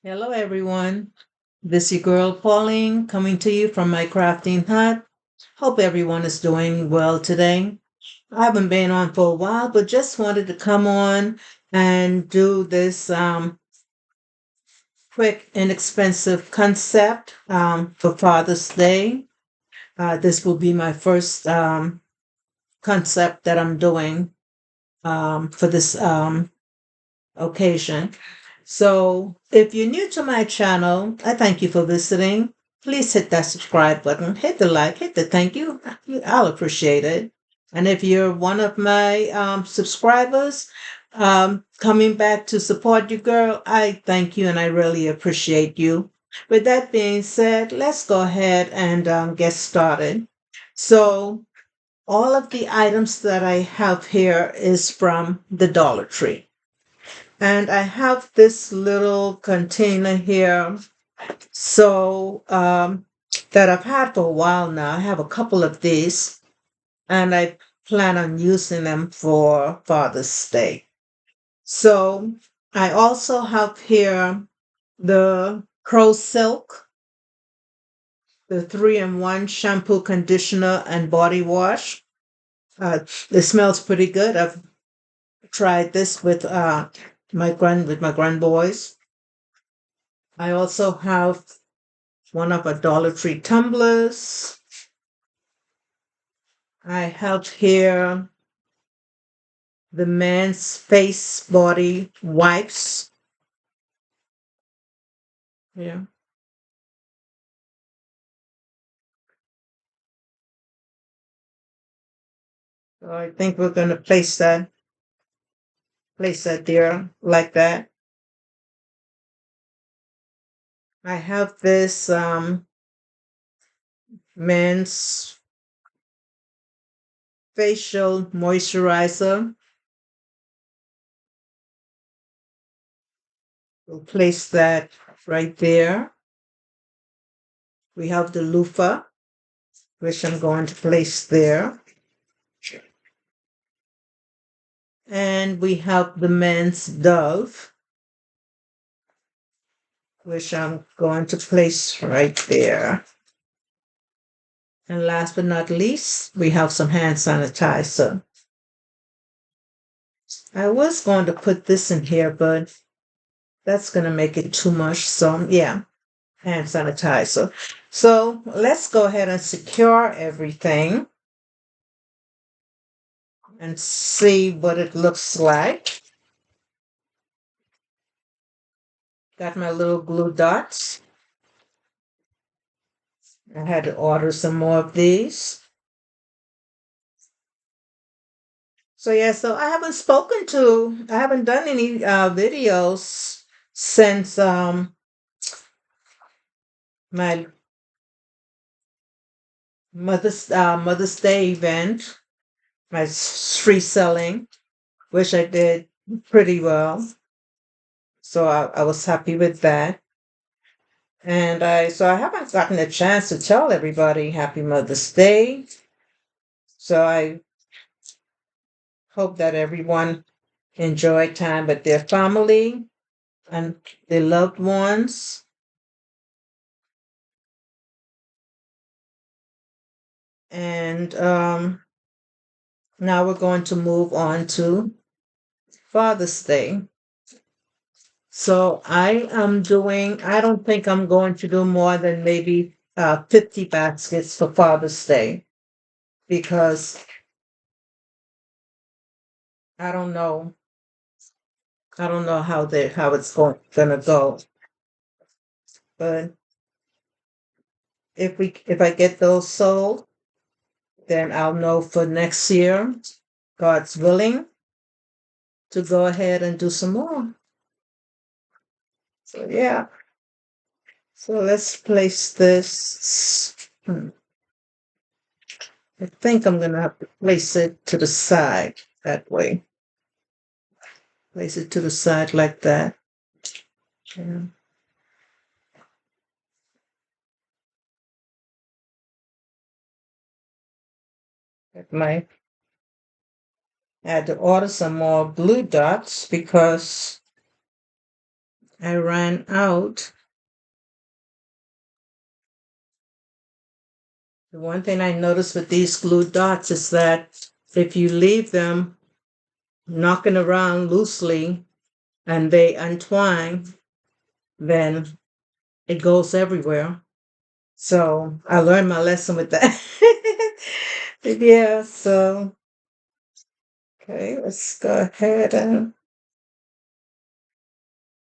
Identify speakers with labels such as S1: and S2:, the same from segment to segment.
S1: Hello, everyone. This is your girl Pauline coming to you from my crafting hut. Hope everyone is doing well today. I haven't been on for a while, but just wanted to come on and do this quick, inexpensive concept for Father's Day. This will be my first concept that I'm doing for this occasion. So, if you're new to my channel, I thank you for visiting. Please hit that subscribe button, hit the like, hit the thank you. I'll appreciate it. And if you're one of my subscribers coming back to support you, girl, I thank you and I really appreciate you. With that being said, let's go ahead and get started. So, all of the items that I have here is from the Dollar Tree. And I have this little container here. So that I've had for a while now. I have a couple of these and I plan on using them for Father's Day. So I also have here the Pro Silk, the 3-in-1 shampoo, conditioner, and body wash. It smells pretty good. I've tried this with my grandboys. I also have one of a Dollar Tree tumblers. I have here the men's face body wipes. Yeah. So I think we're gonna place that there like that. I have this men's facial moisturizer. We'll place that right there. We have the loofah, which I'm going to place there. And we have the men's Dove, which I'm going to place right there. And last but not least, we have some hand sanitizer. I was going to put this in here, but that's going to make it too much. So, yeah, hand sanitizer. So, let's go ahead and secure everything and see what it looks like. Got my little glue dots. I had to order some more of these. So yeah, so I haven't done any videos since my Mother's Day event, my free selling, which I did pretty well. So I was happy with that. And I haven't gotten a chance to tell everybody Happy Mother's Day. So I hope that everyone enjoyed time with their family and their loved ones. And now we're going to move on to Father's Day. So I don't think I'm going to do more than maybe 50 baskets for Father's Day because I don't know. I don't know how it's gonna go. But if I get those sold, then I'll know for next year, God's willing, to go ahead and do some more. So yeah. So let's place this. I think I'm gonna have to place it to the side that way. Place it to the side like that. Yeah. I had to order some more blue dots because I ran out. The one thing I noticed with these glue dots is that if you leave them knocking around loosely and they untwine, then it goes everywhere. So I learned my lesson with that. Yeah, so okay, let's go ahead and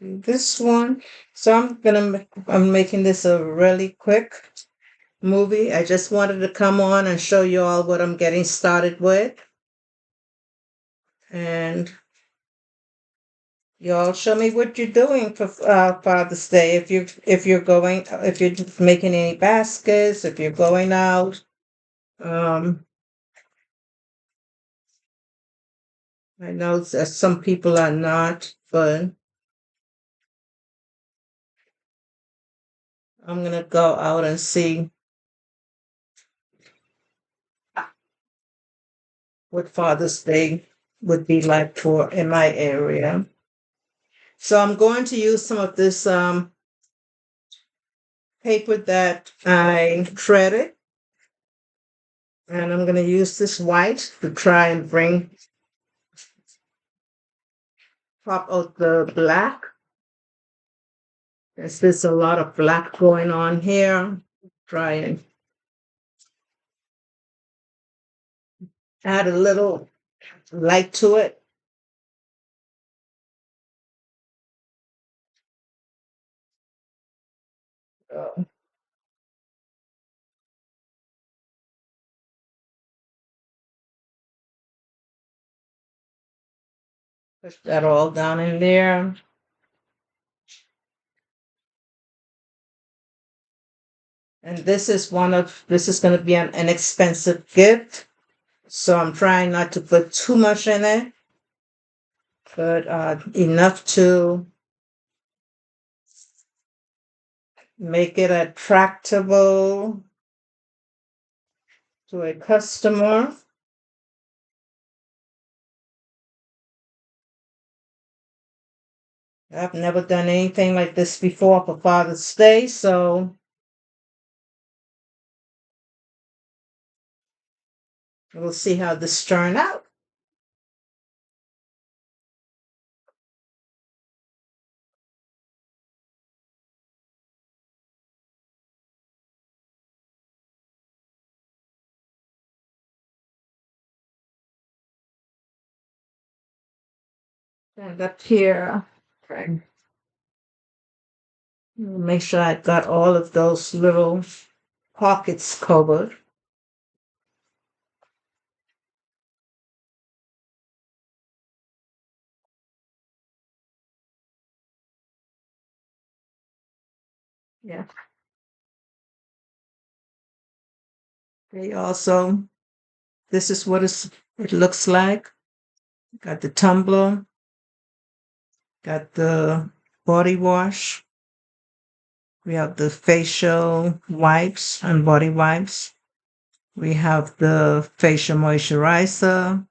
S1: do this one. So I'm making this a really quick movie. I just wanted to come on and show you all what I'm getting started with. And y'all show me what you're doing for Father's Day. If you're making any baskets, if you're going out. Um, I know that some people are not, but I'm gonna go out and see what Father's Day would be like for in my area. So I'm going to use some of this paper that I shredded, and I'm going to use this white to try and pop out the black. There's a lot of black going on here. Try and add a little light to it. Uh, Push that all down in there. And this is going to be an inexpensive gift. So I'm trying not to put too much in it, but enough to make it attractable to a customer. I've never done anything like this before for Father's Day, so we'll see how this turn out. And up here, okay. Make sure I got all of those little pockets covered. Yeah. They also, this is what it looks like. Got the tumbler, got the body wash. We have the facial wipes and body wipes. We have the facial moisturizer.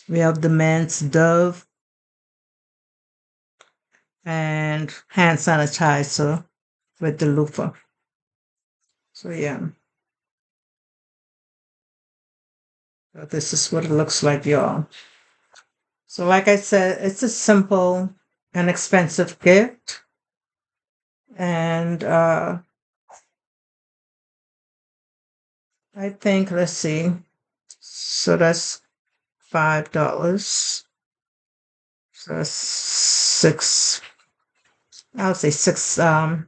S1: We have the men's Dove and hand sanitizer with the loofah. So yeah, so this is what it looks like, y'all. So like I said, it's a simple and expensive gift. And I think, let's see, so that's $5. So that's six, I would say six, I'd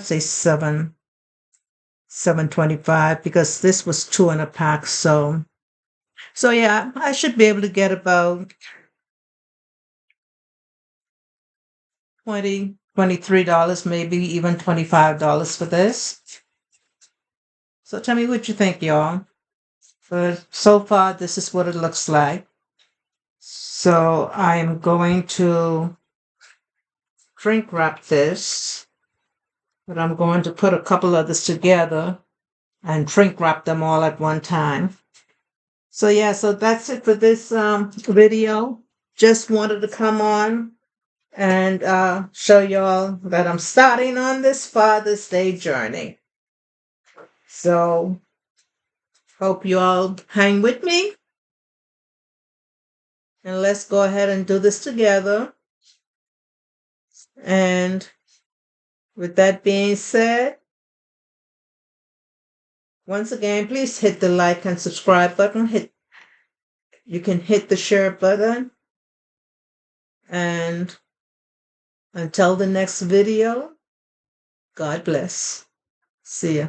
S1: say 7.25 because this was two in a pack. So yeah, I should be able to get about 20, $23, maybe even $25 for this. So tell me what you think, y'all. But so far, this is what it looks like. So I'm going to shrink wrap this, but I'm going to put a couple of this together and shrink wrap them all at one time. So yeah, so that's it for this video. Just wanted to come on and show y'all that I'm starting on this Father's Day journey. So, hope you all hang with me. And let's go ahead and do this together. And with that being said, once again, please hit the like and subscribe button. You can hit the share button. And until the next video, God bless. See ya.